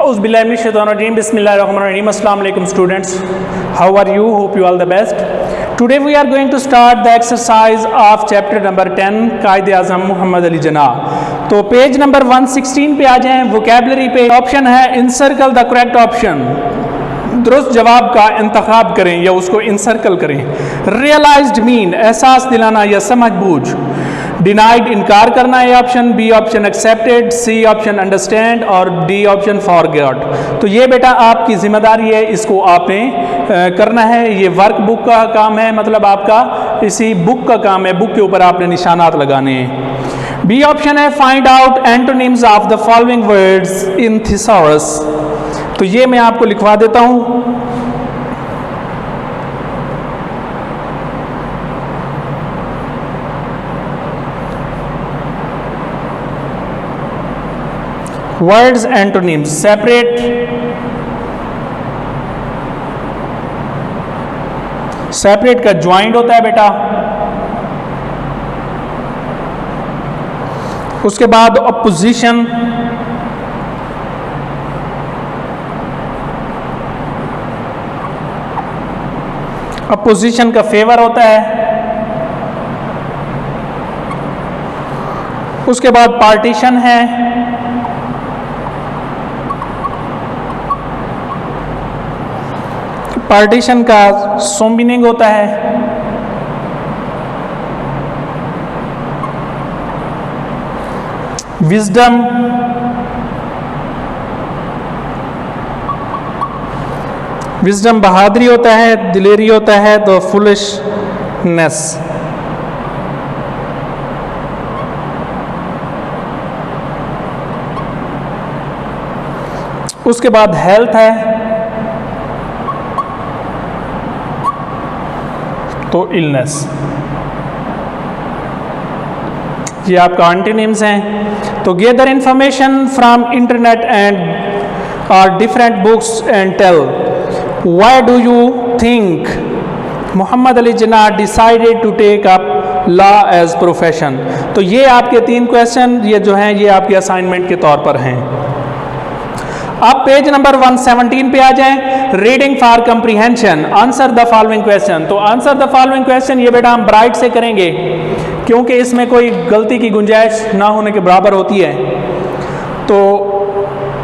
Auzubillahiminash-shaytanir-rajim. Bismillahir-rahmanir-rahim. Assalamu alaikum students. How are you? Hope you all the best. Today we are going to start the exercise of chapter number 10 Quaid-e-Azam Mohammad Ali Jinnah. तो page number 116 पे आ जाएं। Vocabulary पे option है encircle the correct option, दुरुस्त जवाब का इंतखाब करें या उसको इनसर्कल करें। रियलाइज्ड मीन एहसास दिलाना या समझ बूझ। डिनाइड इनकार करना है option, B option accepted, C option understand और डी ऑप्शन फॉरगॉट। तो ये बेटा आपकी जिम्मेदारी है, इसको आपने करना है। ये वर्क बुक का काम है, मतलब आपका इसी बुक का काम है, बुक के ऊपर आपने निशानात लगाने हैं। बी ऑप्शन है find out antonyms of the following words in thesaurus. तो ये मैं आपको लिखवा देता हूं। वर्ड्स एंटोनिम्स, सेपरेट का ज्वाइंट होता है बेटा। उसके बाद अपोजिशन, अपोजिशन का फेवर होता है। उसके बाद पार्टीशन है। पार्टीशन का सम मीनिंग होता है। विजडम, विजडम बहादुरी होता है, दिलेरी होता है। तो फुलिशनेस। उसके बाद हेल्थ है, तो इलनेस। ये आपका एंटोनिम्स हैं। तो gather information from internet and और different books and tell why do you think Mohammad Ali Jinnah decided to take up law as profession. तो ये आपके 3 क्वेश्चन ये जो हैं ये आपके असाइनमेंट के तौर पर हैं। अब पेज नंबर 117 पे आ जाएं। Reading for comprehension, answer the following question. तो आंसर द फॉलोइंग क्वेश्चन ये बेटा हम ब्राइट से करेंगे क्योंकि इसमें कोई गलती की गुंजाइश ना होने के बराबर होती है। तो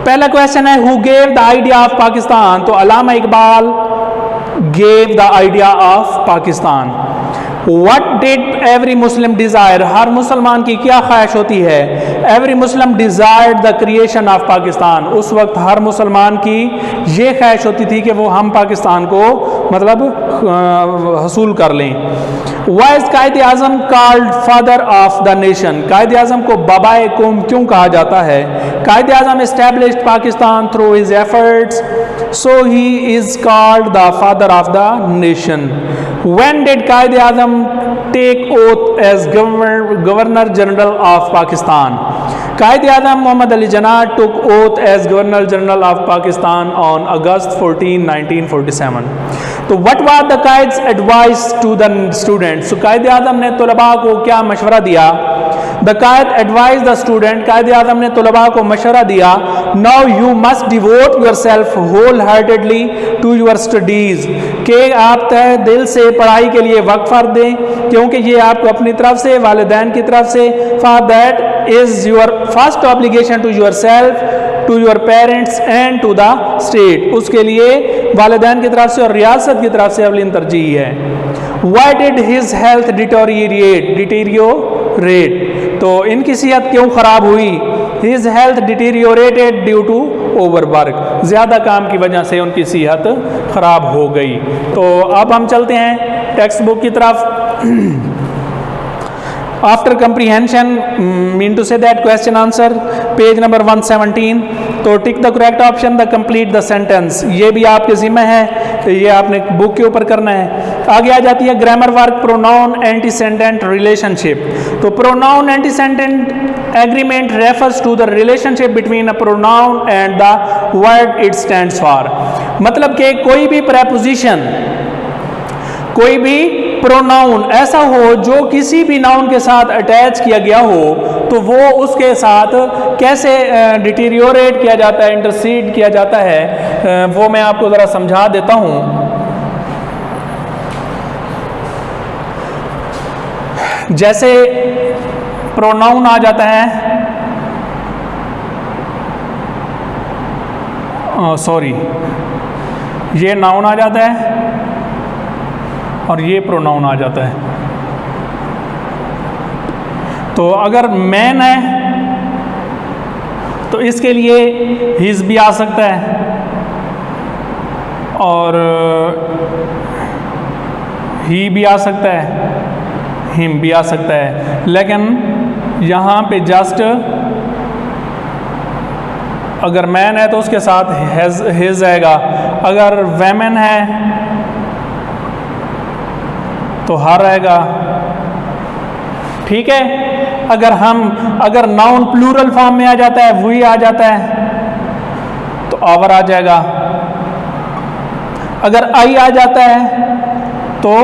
पहला क्वेश्चन है who gave the idea of Pakistan. तो Allama Iqbal gave the idea of Pakistan. What did every Muslim desire? हर मुसलमान की क्या ख्वाहिश होती है? Every Muslim desired the creation of Pakistan. उस वक्त हर मुसलमान की ये ख्वाहिश होती थी कि वो हम पाकिस्तान को मतलब हसूल कर लें। Why is Quaid-e-Azam called father of the nation? Quaid-e-Azam को बाबाए कौम क्यों कहा जाता है? Quaid-e-Azam established Pakistan through his efforts, so he is called the father of the nation. When did Quaid-e-Azam take oath as Governor General of Pakistan? Quaid-e-Azam Mohammad Ali Jinnah took oath as Governor General of Pakistan on August 14, 1947. तो what was the Qaid's advice to the students? So Quaid-e-Azam ने तलबा को क्या मशवरा दिया? The Qaid advised the student, Quaid-e-Azam ने तलबा को मशवरा दिया, now you must devote yourself wholeheartedly to your studies, कि आप तहे दिल से पढ़ाई के लिए वक्त फ़र्ज दें क्योंकि ये आपको अपनी तरफ से वालिदैन की तरफ से for that is your first obligation to yourself, to your parents and to the state. उसके लिए वालिदैन की तरफ से और रियासत की तरफ से अवलिन तरजीह है। Why did his health deteriorate? तो इनकी सेहत क्यों खराब हुई? His health deteriorated due to overwork. ज़्यादा काम की वजह से उनकी सेहत खराब हो गई। तो अब हम चलते हैं टेक्स्ट बुक की तरफ। After comprehension mean to say that question answer page number 117। तो tick the correct option the complete the sentence. ये भी आपके जिम्मे है, तो ये आपने बुक के ऊपर करना है। आगे आ जाती है grammar work pronoun antecedent relationship. तो pronoun antecedent agreement refers to the relationship between a pronoun and the word it stands for. मतलब कि कोई भी प्रोनाउन ऐसा हो जो किसी भी नाउन के साथ अटैच किया गया हो, तो वो उसके साथ कैसे डिटीरियोरेट किया जाता है, इंटरसीड किया जाता है, वो मैं आपको ज़रा समझा देता हूँ। जैसे प्रोनाउन आ जाता है, सॉरी, ये नाउन आ जाता है और ये प्रोनाउन आ जाता है। तो अगर मैन है तो इसके लिए हिज भी आ सकता है और ही भी आ सकता है, हिम भी आ सकता है, लेकिन यहाँ पे जस्ट अगर मैन है तो उसके साथ हिज आएगा, अगर वेमेन है तो हर आएगा। ठीक है, अगर नाउन प्लूरल फॉर्म में आ जाता है, वी आ जाता है, तो आवर आ जाएगा। अगर आई आ जाता है तो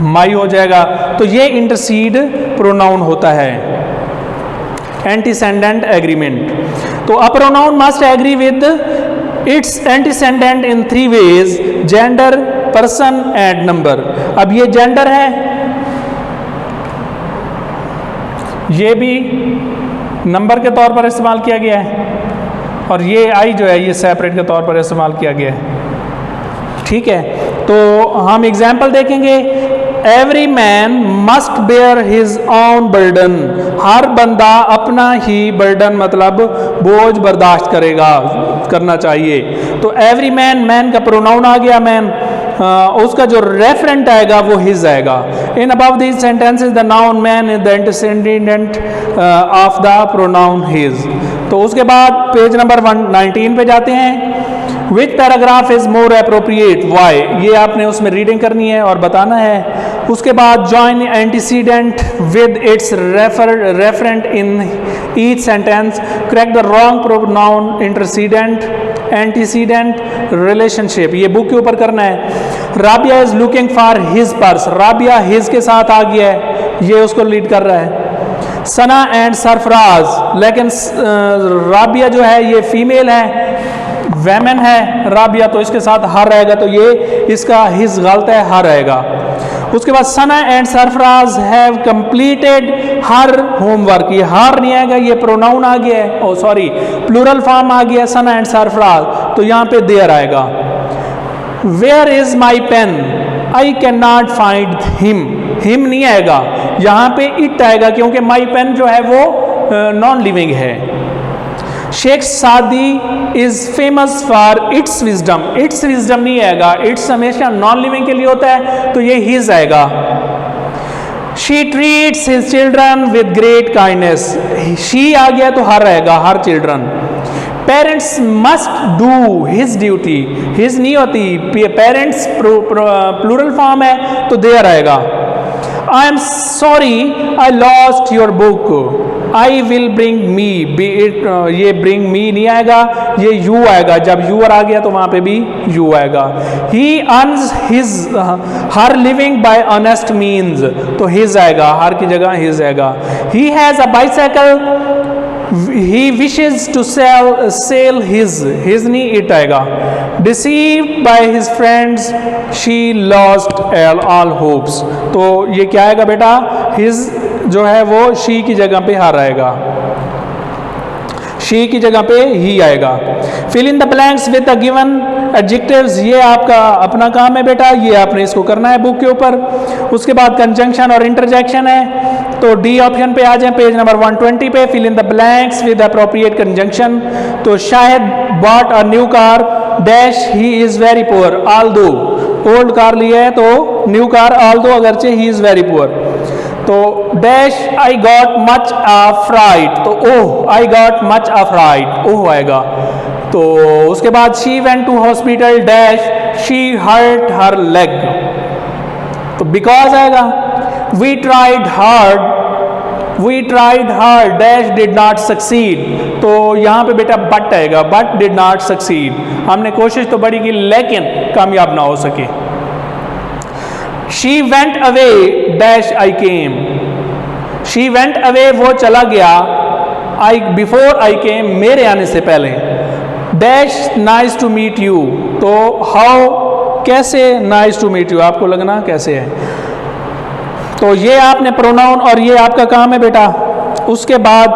माई हो जाएगा। तो ये इंटरसीड प्रोनाउन होता है, एंटीसेंडेंट एग्रीमेंट। तो a pronoun must agree with its antecedent in 3 ways: gender, person and number. अब ये जेंडर है, ये भी नंबर के तौर पर इस्तेमाल किया गया है, और ये आई जो है ये सेपरेट के तौर पर इस्तेमाल किया गया है। ठीक है, तो हम एग्जाम्पल देखेंगे। Every man must bear his own burden. हर बंदा अपना ही बर्डन मतलब बोझ बर्दाश्त करना चाहिए। तो एवरी मैन, मैन का प्रोनाउन आ गया मैन, उसका जो रेफरेंट आएगा वो हिज आएगा। In above these sentences the noun man is the antecedent of the pronoun his. तो उसके बाद पेज नंबर 119 पे जाते हैं। Which paragraph is more appropriate, why, ये आपने उसमें रीडिंग करनी है और बताना है। उसके बाद join antecedent with its referent in each sentence, correct the wrong pronoun antecedent antecedent relationship, ये बुक के ऊपर करना है। Rabia is looking for his purse, Rabia his के साथ आ गया है, ये उसको लीड कर रहा है। सना एंड सरफराज, लेकिन राबिया जो है ये फीमेल है, वेमेन है राबिया, तो इसके साथ हर रहेगा, तो ये इसका हिज गलत है, हर रहेगा। उसके बाद Sana and Sarfaraz have completed her homework, ये हर नहीं आएगा, ये प्रोनाउन आ गया है, ओ सॉरी प्लूरल फॉर्म आ गया सना एंड सरफराज, तो यहाँ पे देयर आएगा। Where is my pen, I can not find him, him नहीं आएगा, यहाँ पे इट आएगा, क्योंकि माई पेन जो है वो नॉन लिविंग है। शेख सादी is famous for its wisdom, it's wisdom नहीं आएगा, इट्स हमेशा नॉन लिविंग के लिए होता है, तो ये हिज आएगा। She treats his children with great kindness, she आ गया तो हर आएगा, her children. Parents must do his duty, his नहीं होती, पेरेंट्स प्लूरल फॉर्म है तो देयर आएगा। I am sorry I lost your book, I will bring me, ये ब्रिंग मी नहीं आएगा, ये यू आएगा, जब यूर आ गया तो वहां पे भी यू आएगा। He earns his her living by honest means, तो हिज आएगा, हर की जगह हिज आएगा। He has a bicycle, he wishes to sell his नहीं इट आएगा। Deceived by his friends she lost all hopes, तो ये क्या आएगा बेटा, हिज जो है वो शी की जगह पे हर आएगा, शी की जगह पे ही आएगा। Fill in the blanks with the given adjectives, ये आपका अपना काम है बेटा, ये आपने इसको करना है बुक के ऊपर। उसके बाद कंजंक्शन और इंटरजेक्शन है, तो डी ऑप्शन पे आ जाए पेज नंबर 120 पे। Fill in the blanks with appropriate conjunction, तो शायद bought a new car dash he is very poor, although old car लिया है तो न्यू कार, ऑल्दो अगरचे ही इज वेरी पुअर। तो dash I got much of fright, तो oh I got much of fright, oh आएगा। तो उसके बाद she went to hospital dash she hurt her leg, तो बिकॉज आएगा। We tried hard we tried hard dash did not succeed, तो यहाँ पे बेटा बट आएगा, बट डिड नॉट सक्सीड, हमने कोशिश तो बड़ी की लेकिन कामयाब ना हो सके। She went away dash I came, she went away वो चला गया, आई बिफोर आई केम मेरे आने से पहले, dash nice to meet you, तो हाउ कैसे नाइस टू मीट यू, आपको लगना कैसे है, तो ये आपने प्रोनाउन और ये आपका काम है बेटा। उसके बाद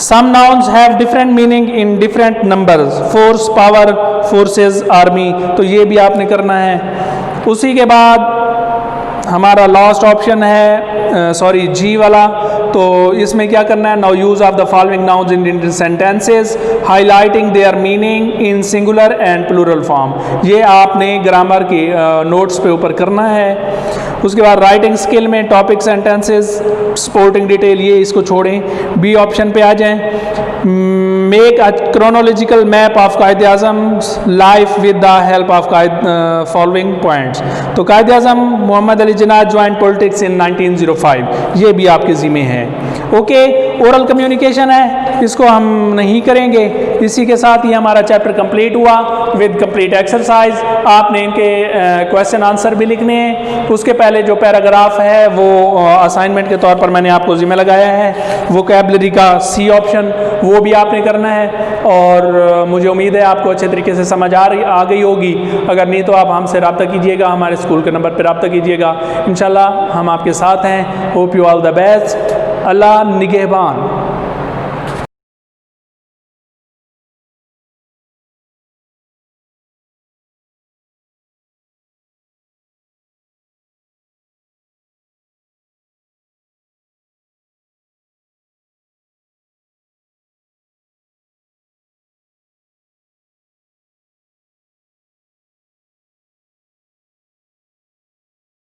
some nouns have different meaning in different numbers, force, power, forces, army, तो ये भी आपने करना है। उसी के बाद हमारा लास्ट ऑप्शन है सॉरी जी वाला, तो इसमें क्या करना है, now use of the following nouns in sentences highlighting their meaning in singular and plural form, ये आपने ग्रामर के नोट्स पे ऊपर करना है। उसके बाद राइटिंग स्किल में टॉपिक, सेंटेंसेस, स्पोर्टिंग डिटेल, ये इसको छोड़ें, बी ऑप्शन पे आ जाएं। Make a chronological map of Quaid-e Azam life with the help of following points, तो Quaid-e Azam Mohammad Ali Jinnah join politics in 1905, ये भी आपके ज़िम्मे है। ओके, ओरल कम्युनिकेशन है, इसको हम नहीं करेंगे। इसी के साथ ही हमारा चैप्टर कंप्लीट हुआ विद कंप्लीट एक्सरसाइज। आपने इनके क्वेश्चन आंसर भी लिखने हैं। उसके पहले जो पैराग्राफ है वो असाइनमेंट के तौर पर मैंने आपको जिम्मे लगाया है, वोकैबलरी का सी ऑप्शन, वो भी आपने करना है। और मुझे उम्मीद है आपको अच्छे तरीके से समझ आ गई होगी। अगर नहीं तो आप हमसे रब्ता कीजिएगा, हमारे स्कूल के नंबर पर रब्ता कीजिएगा। इंशाल्लाह हम आपके साथ हैं। Hope you all the best. Allah निगहबान।